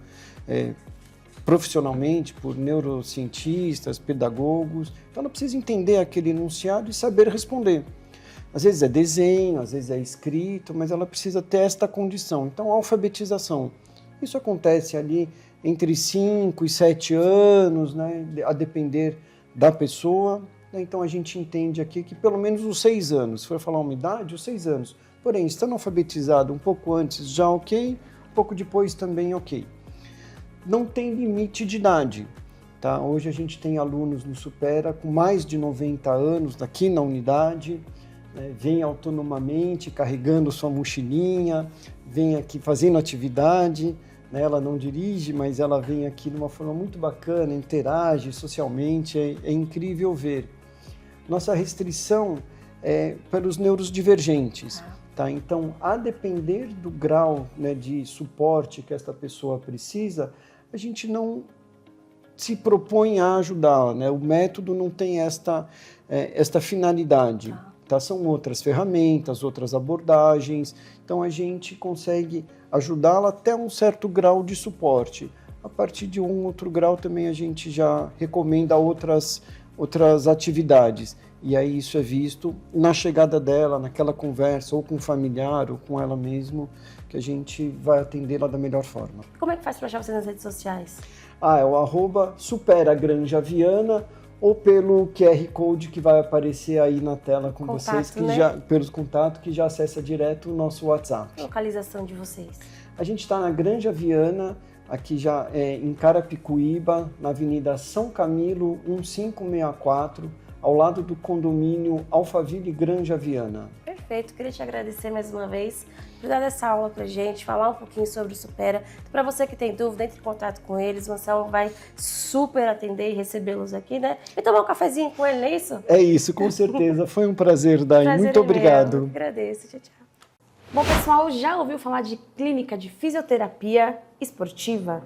profissionalmente por neurocientistas, pedagogos. Então ela precisa entender aquele enunciado e saber responder. Às vezes é desenho, às vezes é escrito, mas ela precisa ter esta condição. Então, a alfabetização. Isso acontece ali entre 5 e 7 anos, né, a depender da pessoa. Então, a gente entende aqui que pelo menos os 6 anos, se for falar uma idade, os 6 anos. Porém, estando alfabetizado um pouco antes, já ok, um pouco depois também ok. Não tem limite de idade. Tá? Hoje a gente tem alunos no Supera com mais de 90 anos aqui na unidade, né, vem autonomamente, carregando sua mochilinha, vem aqui fazendo atividade, né, ela não dirige, mas ela vem aqui de uma forma muito bacana, interage socialmente, é incrível ver. Nossa restrição é para os neurodivergentes. Tá? Então, a depender do grau, né, de suporte que esta pessoa precisa, a gente não se propõe a ajudar, né? O método não tem esta finalidade. Tá? São outras ferramentas, outras abordagens, então a gente consegue ajudá-la até um certo grau de suporte. A partir de um outro grau também a gente já recomenda outras atividades. E aí isso é visto na chegada dela, naquela conversa, ou com o familiar, ou com ela mesmo, que a gente vai atendê-la da melhor forma. Como é que faz para achar você nas redes sociais? É o @superagranjaviana, ou pelo QR Code que vai aparecer aí na tela com vocês, que né? Pelos contatos, que já acessa direto o nosso WhatsApp. Localização de vocês? A gente está na Granja Viana, aqui já em Carapicuíba, na Avenida São Camilo, 1564, ao lado do condomínio Alphaville Granja Viana. Perfeito, queria te agradecer mais uma vez por dar essa aula pra gente, falar um pouquinho sobre o Supera. Para você que tem dúvida, entre em contato com eles, o Anselmo vai super atender e recebê-los aqui, né? E tomar um cafezinho com ele, não é isso? É isso, com certeza. Foi um prazer, Dai. Muito obrigado. Eu agradeço, tchau, tchau. Bom, pessoal, já ouviu falar de clínica de fisioterapia esportiva?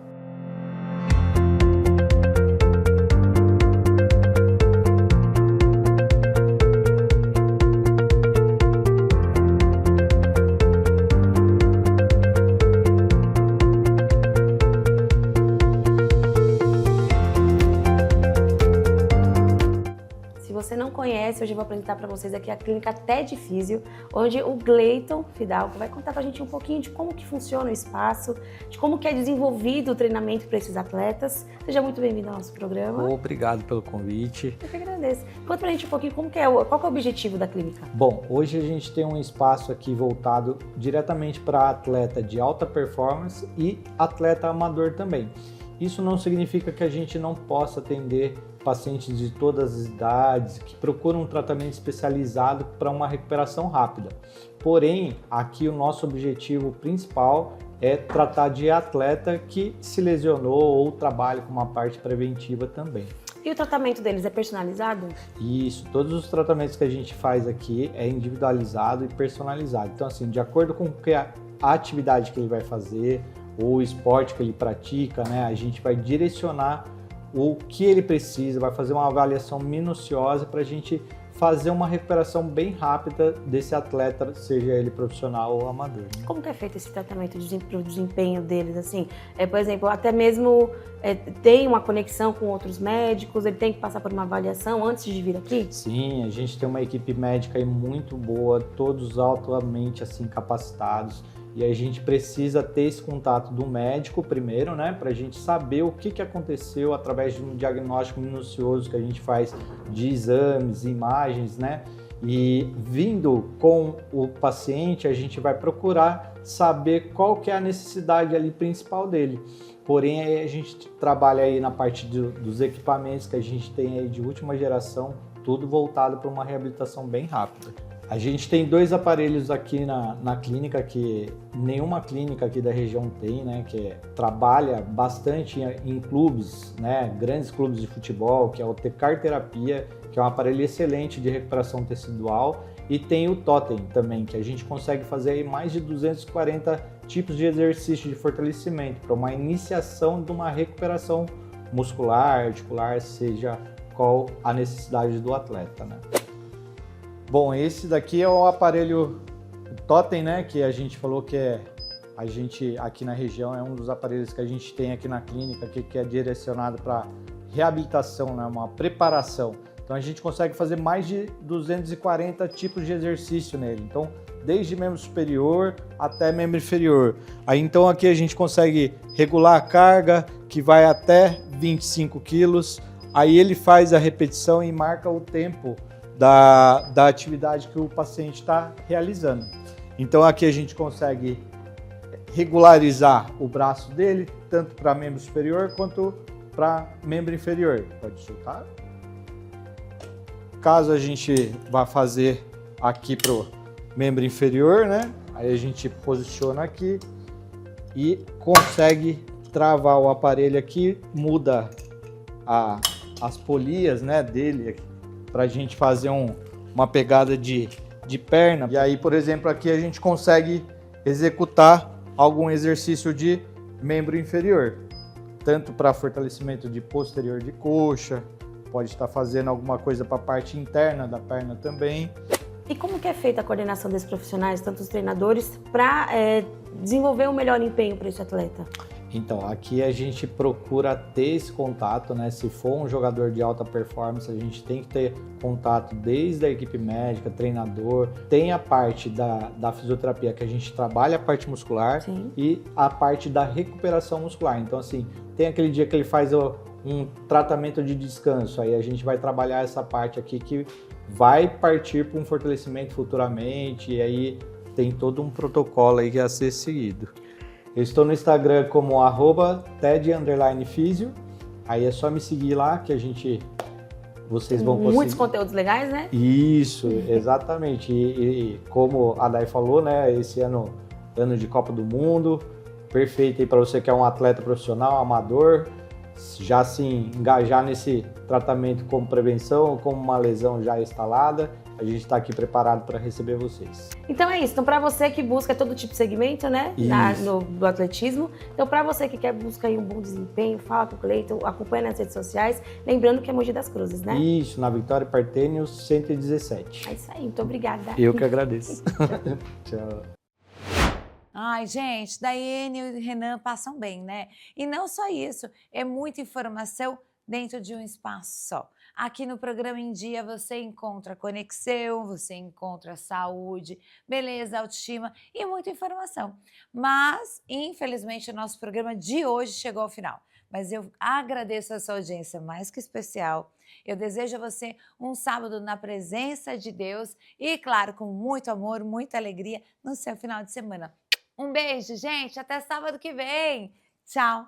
conhece, hoje eu vou apresentar para vocês aqui a clínica TED Físio, onde o Gleiton Fidalgo vai contar pra gente um pouquinho de como que funciona o espaço, de como que é desenvolvido o treinamento para esses atletas. Seja muito bem-vindo ao nosso programa. Obrigado pelo convite. Eu que agradeço. Conta pra gente um pouquinho qual que é o objetivo da clínica. Bom, hoje a gente tem um espaço aqui voltado diretamente para atleta de alta performance e atleta amador também. Isso não significa que a gente não possa atender pacientes de todas as idades que procuram um tratamento especializado para uma recuperação rápida. Porém, aqui o nosso objetivo principal é tratar de atleta que se lesionou ou trabalha com uma parte preventiva também. E o tratamento deles é personalizado? Isso, todos os tratamentos que a gente faz aqui é individualizado e personalizado. Então, assim, de acordo com a atividade que ele vai fazer, ou o esporte que ele pratica, né, a gente vai direcionar o que ele precisa, vai fazer uma avaliação minuciosa para a gente fazer uma recuperação bem rápida desse atleta, seja ele profissional ou amador. Né? Como que é feito esse tratamento para o desempenho deles? Assim, por exemplo, até mesmo tem uma conexão com outros médicos, ele tem que passar por uma avaliação antes de vir aqui? Sim, a gente tem uma equipe médica aí muito boa, todos altamente assim capacitados. E a gente precisa ter esse contato do médico primeiro, né, para a gente saber o que aconteceu através de um diagnóstico minucioso que a gente faz de exames, imagens, né, e vindo com o paciente a gente vai procurar saber qual que é a necessidade ali principal dele. Porém, aí a gente trabalha aí na parte dos equipamentos que a gente tem aí de última geração, tudo voltado para uma reabilitação bem rápida. A gente tem 2 aparelhos aqui na clínica que nenhuma clínica aqui da região tem, né? Que trabalha bastante em clubes, né? Grandes clubes de futebol, que é o Tecar Terapia, que é um aparelho excelente de recuperação tecidual, e tem o Totem também, que a gente consegue fazer aí mais de 240 tipos de exercício de fortalecimento para uma iniciação de uma recuperação muscular, articular, seja qual a necessidade do atleta, né? Bom, esse daqui é o aparelho Totem, né, que a gente falou que a gente aqui na região é um dos aparelhos que a gente tem aqui na clínica, que é direcionado para reabilitação, né, uma preparação. Então a gente consegue fazer mais de 240 tipos de exercício nele. Então, desde membro superior até membro inferior. Aí então aqui a gente consegue regular a carga, que vai até 25 quilos. Aí ele faz a repetição e marca o tempo da atividade que o paciente está realizando. Então aqui a gente consegue regularizar o braço dele, tanto para membro superior quanto para membro inferior. Pode soltar. Caso a gente vá fazer aqui para o membro inferior, né? Aí a gente posiciona aqui e consegue travar o aparelho aqui, muda as polias, né, dele, para a gente fazer uma pegada de perna. E aí, por exemplo, aqui a gente consegue executar algum exercício de membro inferior, tanto para fortalecimento de posterior de coxa, pode estar fazendo alguma coisa para a parte interna da perna também. E como que é feita a coordenação desses profissionais, tanto os treinadores, para desenvolver um melhor empenho para esse atleta? Então, aqui a gente procura ter esse contato, né? Se for um jogador de alta performance, a gente tem que ter contato desde a equipe médica, treinador. Tem a parte da fisioterapia, que a gente trabalha a parte muscular. Sim. E a parte da recuperação muscular. Então, assim, tem aquele dia que ele faz um tratamento de descanso, aí a gente vai trabalhar essa parte aqui que vai partir para um fortalecimento futuramente, e aí tem todo um protocolo aí que é a ser seguido. Eu estou no Instagram como @TED_Physio. Aí é só me seguir lá que vocês vão conseguir. Muitos conteúdos legais, né? Isso, exatamente. E como a Day falou, né? Esse ano de Copa do Mundo, perfeito aí para você que é um atleta profissional, amador, já se engajar nesse tratamento como prevenção, como uma lesão já instalada. A gente está aqui preparado para receber vocês. Então é isso. Então, para você que busca todo tipo de segmento, né, do atletismo, então para você que quer buscar um bom desempenho, fala com o Gleiton, acompanha nas redes sociais, lembrando que é Mogi das Cruzes, né? Isso, na Victória Partênios 117. É isso aí. Muito obrigada. Eu que agradeço. Tchau. Ai, gente, Daiane e o Renan passam bem, né? E não só isso, é muita informação dentro de um espaço só. Aqui no programa Em Dia você encontra conexão, você encontra saúde, beleza, autoestima e muita informação. Mas, infelizmente, o nosso programa de hoje chegou ao final. Mas eu agradeço a sua audiência mais que especial. Eu desejo a você um sábado na presença de Deus e, claro, com muito amor, muita alegria no seu final de semana. Um beijo, gente. Até sábado que vem. Tchau.